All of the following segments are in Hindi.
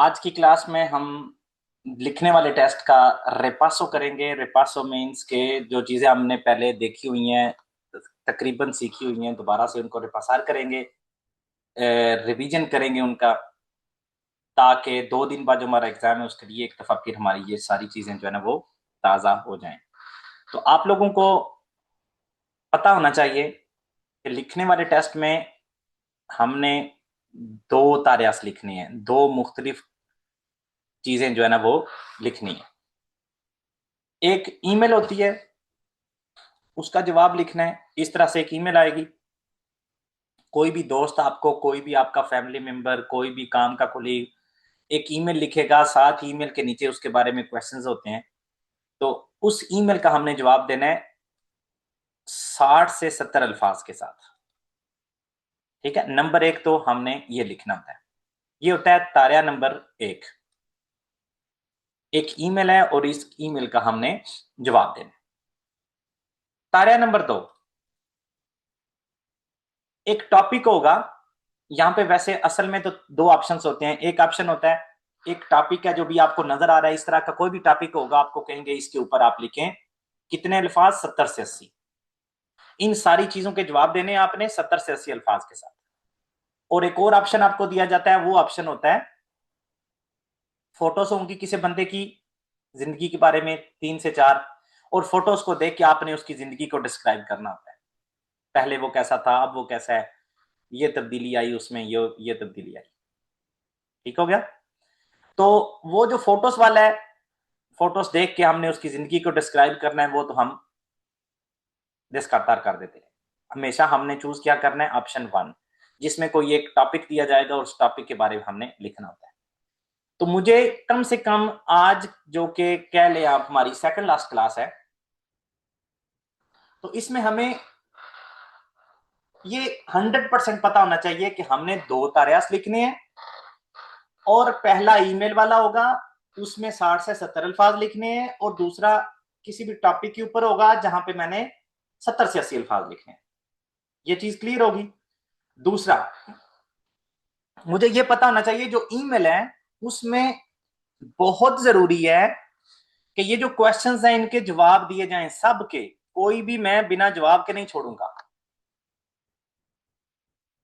आज की क्लास में हम लिखने वाले टेस्ट का रेपासो करेंगे। रेपासो मीन्स के जो चीजें हमने पहले देखी हुई हैं, तकरीबन सीखी हुई हैं, दोबारा से उनको रेपासार करेंगे, रिवीजन करेंगे उनका, ताकि 2 दिन बाद जो हमारा एग्जाम है उसके लिए एक दफा फिर हमारी ये सारी चीजें जो है ना वो ताज़ा हो जाएं। तो आप लोगों को पता होना चाहिए कि लिखने वाले टेस्ट में हमने दो तारियास लिखनी है, दो मुख्तलिफ चीजें जो है ना वो लिखनी है। एक ईमेल होती है, उसका जवाब लिखना है। इस तरह से एक ईमेल आएगी, कोई भी दोस्त आपको, कोई भी आपका फैमिली मेंबर, कोई भी काम का कोलीग एक ईमेल लिखेगा, साथ ईमेल के नीचे उसके बारे में क्वेश्चंस होते हैं। तो उस ईमेल का हमने जवाब देना है 60 से 70 अल्फाज के साथ। ठीक है, नंबर एक तो हमने ये लिखना होता है। ये होता है तारिया नंबर एक। एक ईमेल है और इस ईमेल का हमने जवाब देना है। तारिया नंबर दो, एक टॉपिक होगा। यहां पे वैसे असल में तो दो ऑप्शंस होते हैं। एक ऑप्शन होता है, एक टॉपिक है जो भी आपको नजर आ रहा है, इस तरह का कोई भी टॉपिक होगा, आपको कहेंगे इसके ऊपर आप लिखें कितने अल्फाज, 70 से 80। इन सारी चीजों के जवाब देने हैं आपने 70 से 80 अल्फाज के साथ। और एक और ऑप्शन आपको दिया जाता है, वो ऑप्शन होता है फोटोज होंगी किसी बंदे की जिंदगी के बारे में 3 से 4, और फोटोज को देख के आपने उसकी जिंदगी को डिस्क्राइब करना होता है। पहले वो कैसा था, अब वो कैसा है, ये तब्दीली आई उसमें, ये तब्दीली आई। ठीक हो गया। तो वो जो फोटोज वाला है, फोटोज देख के हमने उसकी जिंदगी को डिस्क्राइब करना है, वो तो हम डिस्कार्ड कर देते हैं। हमेशा हमने चूज क्या करना है, ऑप्शन 1, जिसमें कोई एक टॉपिक दिया जाएगा और उस टॉपिक के बारे में हमने लिखना होता है। तो मुझे कम से कम आज, जो कि कह ले आप हमारी सेकंड लास्ट क्लास है, तो इसमें हमें ये 100% पता होना चाहिए कि हमने दो तारियास लिखने हैं, और पहला ईमेल वाला होगा, उसमें 60 से 70 अल्फाज लिखने हैं, और दूसरा किसी भी टॉपिक के ऊपर होगा जहां पे मैंने 70 से 80 अल्फाज लिखने हैं। ये चीज क्लियर होगी। दूसरा, मुझे ये पता होना चाहिए जो ईमेल है उसमें बहुत जरूरी है कि ये जो क्वेश्चंस हैं इनके जवाब दिए जाएं सबके। कोई भी मैं बिना जवाब के नहीं छोड़ूंगा।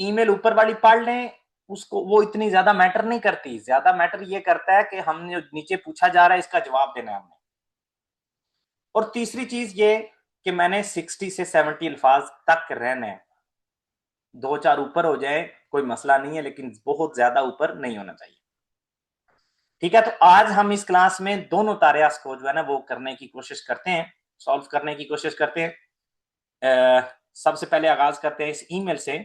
ईमेल ऊपर वाली पढ़ लें, उसको वो इतनी ज्यादा मैटर नहीं करती। ज्यादा मैटर ये करता है कि हमने जो नीचे पूछा जा रहा है इसका जवाब देना है हमने। और तीसरी चीज ये कि मैंने 60 से 70 अल्फाज तक रहना है। 2 4 ऊपर हो जाए कोई मसला नहीं है, लेकिन बहुत ज्यादा ऊपर नहीं होना चाहिए। ठीक है, तो आज हम इस क्लास में दोनों तारियास को जो है ना वो करने की कोशिश करते हैं, सॉल्व करने की कोशिश करते हैं। सबसे पहले आगाज करते हैं इस ईमेल से।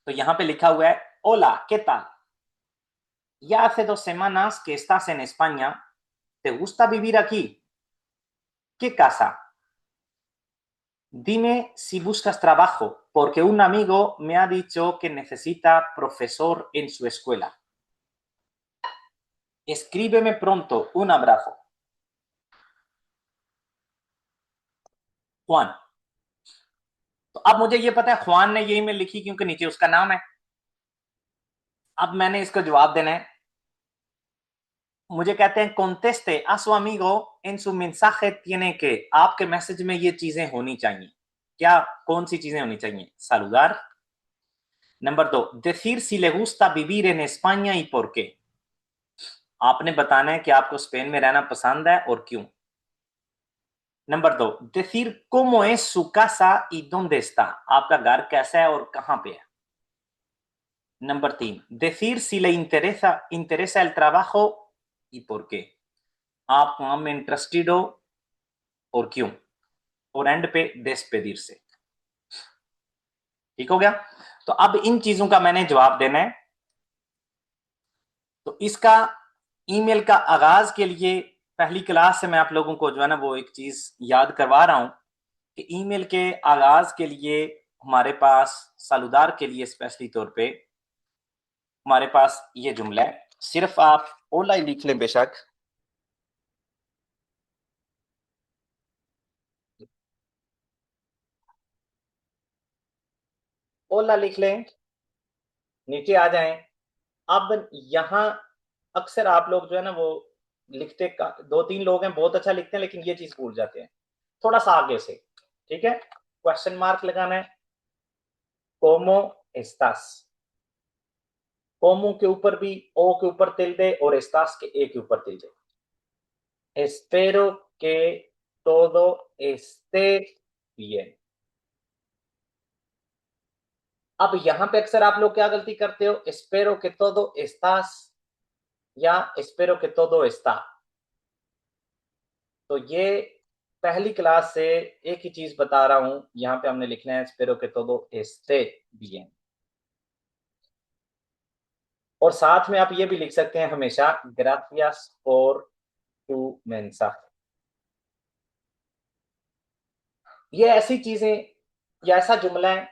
तो यहां पे लिखा हुआ है, ओला के tal, ya hace 2 semanas que estás en España, ¿te gusta vivir aquí? ¿Qué casa? Dime si buscas trabajo, porque un amigo me ha dicho que necesita profesor en su escuela. Escríbeme pronto, un abrazo. Juan। तो अब मुझे ये पता है ख्वान ने ये ईमेल लिखी क्योंकि नीचे उसका नाम है। अब मैंने इसको जवाब देना है। मुझे कहते हैं conteste a su amigo en su mensaje tiene que, आपके मैसेज में ये चीजें होनी चाहिए। क्या, कौन सी चीजें होनी चाहिए? saludar। Number 2, decir si le gusta vivir en España y por qué। आपने बताना है कि आपको स्पेन में रहना पसंद है और क्यों। Number 2, decir cómo es su casa y dónde está। आपका घर कैसा है और कहां पे है। Number 3, decir si le interesa el trabajo y por qué। आप काम में इंटरेस्टेड हो और क्यों। और एंड पे despedir से। ठीक हो गया। तो अब इन चीजों का मैंने जवाब देना है। तो इसका ईमेल का आगाज के लिए पहली क्लास से मैं आप लोगों को जो है ना वो एक चीज याद करवा रहा हूं कि ईमेल के आगाज के लिए हमारे पास सालूदार के लिए स्पेशली तौर पे हमारे पास ये जुमला है। सिर्फ आप ओला ही लिख लें बेशक। ओला लिख लें, नीचे आ जाएं, अब यहाँ अक्सर आप लोग जो है ना वो लिखते दो तीन लोग हैं बहुत अच्छा लिखते हैं, लेकिन ये चीज भूल जाते हैं थोड़ा सा आगे से। ठीक है, क्वेश्चन मार्क लगाना है, कोमो एस्तास, कोमो के ऊपर भी ओ के ऊपर tilde और एस्तास के ए के ऊपर tilde। Espero que todo esté bien। अब यहां पे अक्सर आप लोग क्या गलती करते हो, espero que todo estás या espero que todo está। तो ये पहली क्लास से एक ही चीज बता रहा हूं, यहां पे हमने लिखना है espero que todo esté bien। और साथ में आप ये भी लिख सकते हैं हमेशा gracias por tu mensaje। ये ऐसी चीजें या ऐसा जुमला है,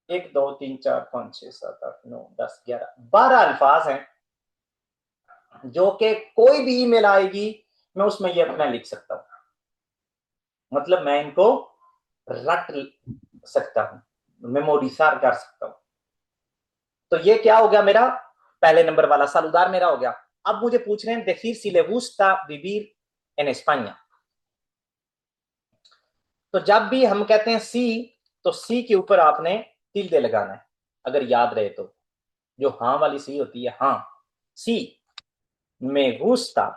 1 2 3 4 5 6 7 8 9 10 11 12 अल्फाज हैं जो कि कोई भी ईमेल आएगी मैं उसमें ये अपना लिख सकता हूं, मतलब मैं इनको रट सकता हूं, मेमोरिजार कर सकता हूं। तो ये क्या हो गया मेरा पहले नंबर वाला सालूदार मेरा हो गया। अब मुझे पूछ रहे हैं decir si le gusta vivir en España। तो जब भी हम कहते हैं सी, तो सी के ऊपर आपने tilde लगाना है, अगर याद रहे तो। जो हाँ वाली सी होती है, हाँ सी me gusta।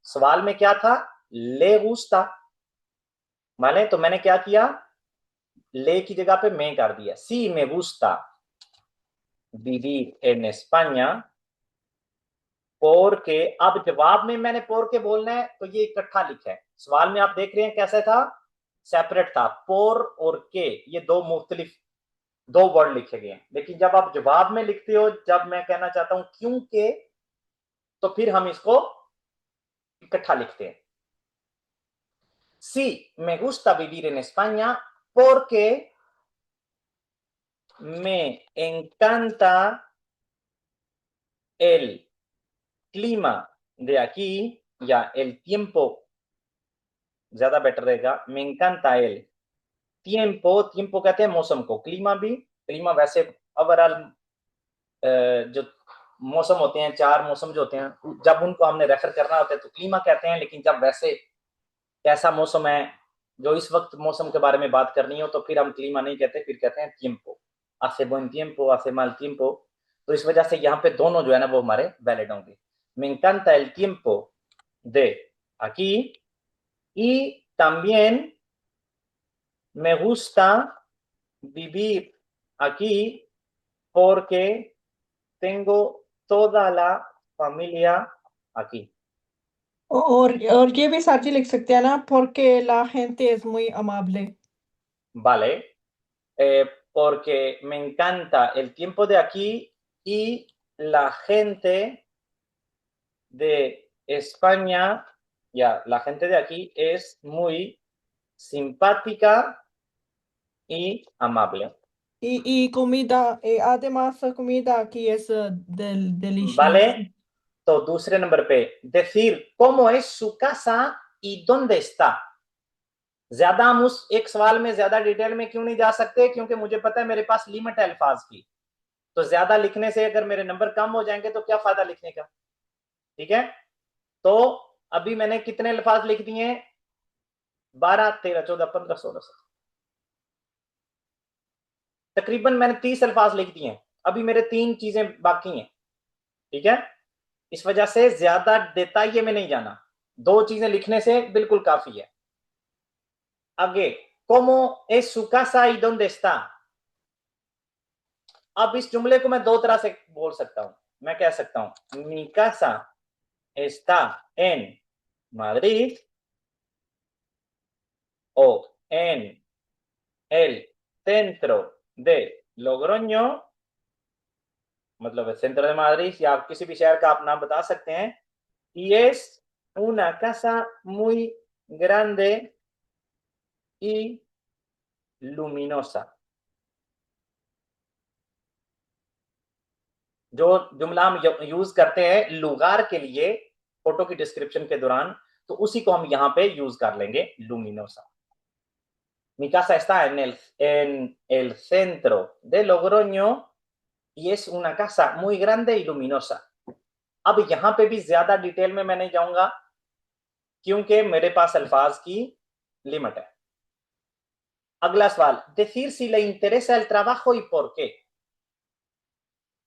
सवाल में क्या था, ले गुस्ता माने, तो मैंने क्या किया, ले की जगह पे मैं कर दिया। सी me gusta vivir en España porque, अब जवाब में मैंने पोर के बोलना है तो ये इकट्ठा लिखा है। सवाल में आप देख रहे हैं कैसा था, सेपरेट था, पोर और के ये दो मुख्तलिफ दो वर्ड लिखे गए हैं। लेकिन जब आप जवाब में लिखते हो, जब मैं कहना चाहता हूं क्योंकि, तो फिर हम इसको इकट्ठा लिखते हैं। Sí, me gusta vivir en España porque me encanta el clima de aquí, या el tiempo ज्यादा बेटर रहेगा, me encanta el tiempo, tiempo कहते हैं मौसम को, क्लीमा भी, क्लीमा वैसे ओवरऑल जो मौसम होते हैं, चार मौसम जो होते हैं, जब उनको हमने रेफर करना होता है तो क्लीमा कहते हैं, लेकिन जब वैसे कैसा मौसम है जो इस वक्त मौसम के बारे में बात करनी हो तो फिर हम क्लीमा नहीं कहते, फिर कहते हैं tiempo, hace buen tiempo, hace mal tiempo। तो इस वजह से यहाँ पे दोनों जो है ना वो हमारे वैलिड होंगे। me encanta el tiempo de aquí y también me gusta vivir aquí porque tengo toda la familia aquí। और ये भी साथ ही लिख सकते हैं ना, porque la gente es muy amable। Vale, porque me encanta el tiempo de aquí y la gente de España, ya, la gente de aquí es muy simpática y amable। Y comida, además la comida aquí es deliciosa। Vale, तो दूसरे नंबर पे decir cómo es su casa y dónde está। ज्यादा हम उस एक सवाल में ज्यादा डिटेल में क्यों नहीं जा सकते, क्योंकि मुझे पता है मेरे पास लिमिट है अल्फाज की। तो ज्यादा लिखने से अगर मेरे नंबर कम हो जाएंगे तो क्या फायदा लिखने का। ठीक है, तो अभी मैंने कितने अल्फाज लिख दिए हैं, 12 13 14 15 16 17, तकरीबन मैंने 30 अल्फाज लिख दिए हैं। अभी मेरे 3 चीजें बाकी हैं। ठीक है, इस वजह से ज्यादा देताइए में नहीं जाना, 2 चीजें लिखने से बिल्कुल काफी है। आगे, cómo es su casa y dónde está। अब इस जुमले को मैं 2 तरह से बोल सकता हूं। मैं कह सकता हूं mi casa está en Madrid o en el centro de Logroño, मतलब centro de Madrid, या आप किसी भी शहर का आप नाम बता सकते हैं। y es una casa muy grande y luminosa। जो जुमला हम यूज करते हैं लुगार के लिए फोटो की डिस्क्रिप्शन के दौरान, तो उसी को हम यहाँ पे यूज कर लेंगे, लुमिनोसा। Mi casa está en el centro de Logroño y es una casa muy grande y luminosa. अब यहां पे भी ज्यादा डिटेल में मैं नहीं जाऊंगा क्योंकि मेरे पास अल्फाज की लिमिट है। अगला सवाल, decir si le interesa el trabajo y por qué।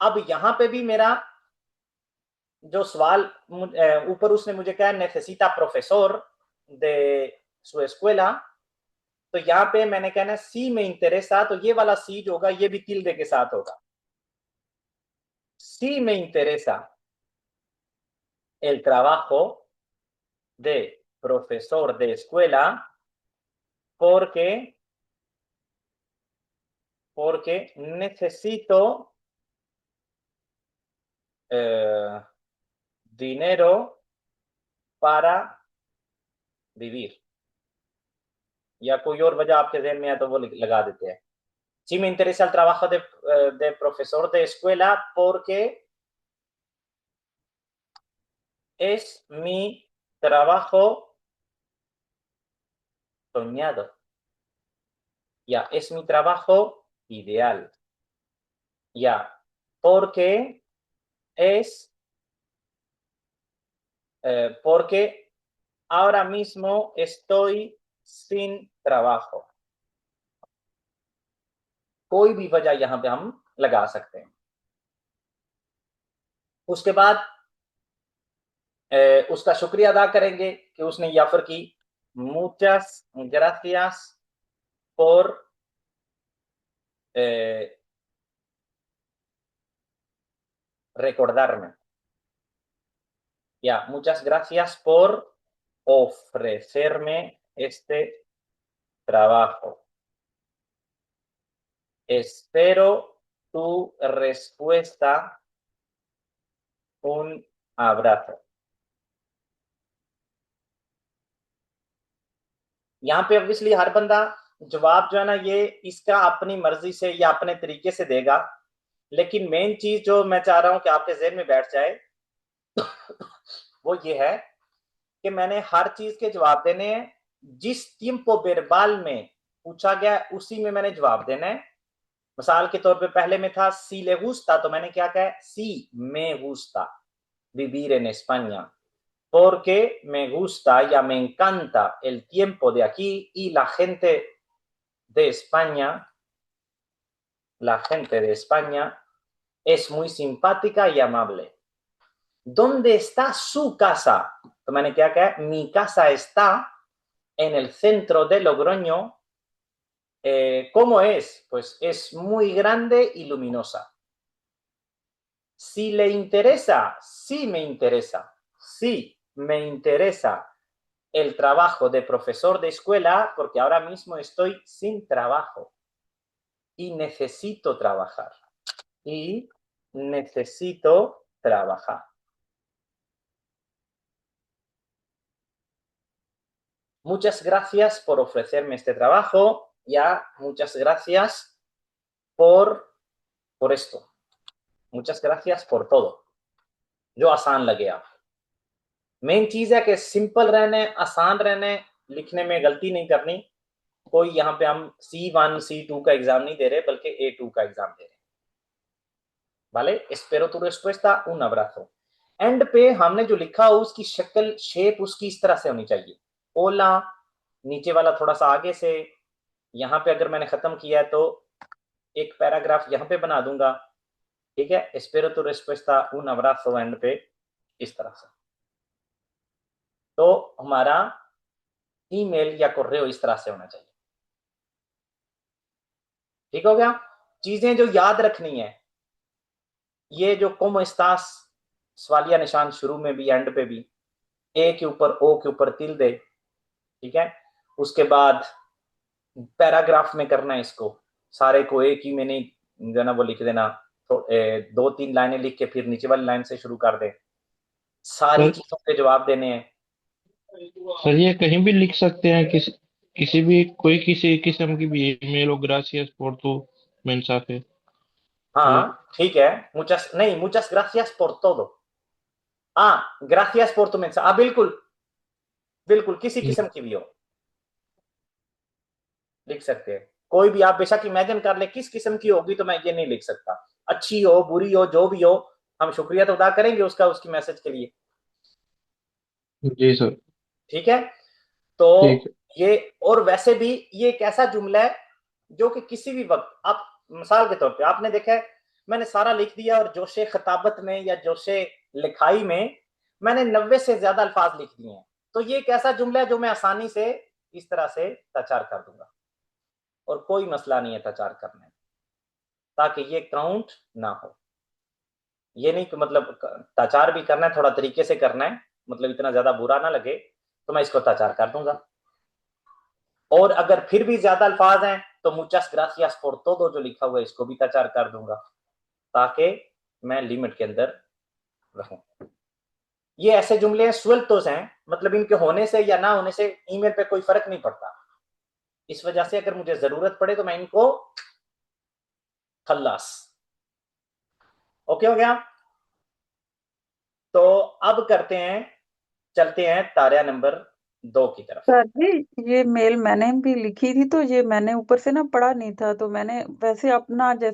अब यहां पे भी मेरा जो सवाल ऊपर उसने मुझे कहा necesita profesor de su escuela, तो यहाँ पे मैंने कहना सी में इंटरेसा, तो ये वाला सी जो होगा ये भी tilde के साथ होगा। सी में इंटरेसा el trabajo de profesor de escuela porque necesito dinero para vivir, या कोई और वजह आपके जहन में है तो वो लगा देते हैं। Sí me interesa el trabajo de profesor de escuela porque es mi trabajo soñado, ya es mi trabajo ideal, ya porque es porque ahora mismo estoy sin trabajo। कोई भी वजह यहां पे हम लगा सकते हैं। उसके बाद उसका शुक्रिया अदा करेंगे कि उसने ये ऑफर की। muchas gracias por recordarme, ya muchas gracias por ofrecerme este trabajo, espero tu respuesta, un abrazo। यहाँ पे ऑब्वियसली हर बंदा जवाब जो है ना ये इसका अपनी मर्जी से या अपने तरीके से देगा, लेकिन मेन चीज जो मैं चाह रहा हूं कि आपके ज़हन में बैठ जाए वो ये है कि मैंने हर चीज के जवाब देने हैं, जिस tiempo verbal में पूछा गया उसी में मैंने जवाब देना है। मिसाल के तौर पे पहले में था si le gusta, तो मैंने क्या कहा, si me gusta vivir en España porque me gusta ya me encanta el tiempo de aquí y la gente de España, la gente de España es muy simpática y amable। ¿Dónde está su casa? तो मैंने क्या कहा, mi casa está en el centro de Logroño। ¿Cómo es? Pues es muy grande y luminosa। Si le interesa, sí me interesa, sí me interesa el trabajo de profesor de escuela porque ahora mismo estoy sin trabajo y necesito trabajar, y necesito trabajar। Muchas gracias por ofrecerme este trabajo, ya muchas gracias por esto, muchas gracias por todo। जो आसान लगे आप, मेन चीज है कि सिंपल रहने, आसान रहने, लिखने में गलती नहीं करनी। कोई यहाँ पे हम C1 C2 का एग्जाम नहीं दे रहे बल्कि A2 का एग्जाम दे रहे हैं। Vale, espero tu respuesta, un abrazo। And पे हमने जो लिखा हो उसकी शक्ल, शेप उसकी इस तरह से होनी चाहिए, ओला नीचे वाला थोड़ा सा आगे से। यहाँ पे अगर मैंने खत्म किया है तो एक पैराग्राफ यहाँ पे बना दूंगा, ठीक है। espero tu respuesta, un abrazo and पे इस तरह से। तो हमारा ईमेल या कोर्रेओ इस तरह से होना चाहिए। ठीक हो गया। चीजें जो याद रखनी है, ये जो como estás सवालिया निशान शुरू में भी एंड पे भी, ए के ऊपर ओ के ऊपर तिल दे, ठीक है। उसके बाद पैराग्राफ में करना है इसको, सारे को एक ही में नहीं जो ना वो लिख देना, तो 2-3 लाइनें लिख के फिर नीचे वाली लाइन से शुरू कर दे, सारी सर चीजों के जवाब देने हैं। सर ये कहीं भी लिख सकते हैं, किसी भी कोई किसी किस्म की भी ईमेल हो, ग्रासियस por tu mensaje। मतलब हाँ ठीक है, मुचस नहीं, मुचस ग्रासियस por todo। हाँ, ग्रासियस por tu mensaje, हाँ बिल्कुल बिल्कुल, किसी किस्म की भी हो लिख सकते हैं। कोई भी आप बेशक इमेजिन कर ले किस किस्म की होगी तो मैं ये नहीं लिख सकता। अच्छी हो बुरी हो जो भी हो, हम शुक्रिया तो अदा करेंगे उसका, उसकी मैसेज के लिए। जी सर। ठीक है। तो ठीक है। ये, और वैसे भी ये एक ऐसा जुमला है जो कि किसी भी वक्त आप, मिसाल के तौर पे आपने देखा है मैंने सारा लिख दिया और जोशे खताबत में या जोशे लिखाई में मैंने 90 से ज्यादा अल्फाज लिख दिए हैं, तो ये एक ऐसा जुमला है जो मैं आसानी से इस तरह से तचार कर दूंगा और कोई मसला नहीं है तचार करने में, ताकि ये काउंट ना हो। ये नहीं कि मतलब तचार भी करना है, थोड़ा तरीके से करना है, मतलब इतना ज्यादा बुरा ना लगे, तो मैं इसको तचार कर दूंगा। और अगर फिर भी ज्यादा अल्फाज हैं तो मुचास ग्रासियास por todo जो लिखा हुआ है इसको भी तचार कर दूंगा, ताकि मैं लिमिट के अंदर रहूं। ये ऐसे जुमले हैं सुअल्तोस हैं, मतलब इनके होने से या ना होने से ईमेल पे कोई फर्क नहीं पड़ता। इस वजह से अगर मुझे जरूरत पड़े तो मैं इनको खल्लास। ओके हो गया। तो अब करते हैं, चलते हैं तारिया नंबर 2 की तरफ। सर जी, ये मेल मैंने भी लिखी थी, तो ये मैंने ऊपर से ना पढ़ा नहीं था, तो मैंने वैसे अपना जैसे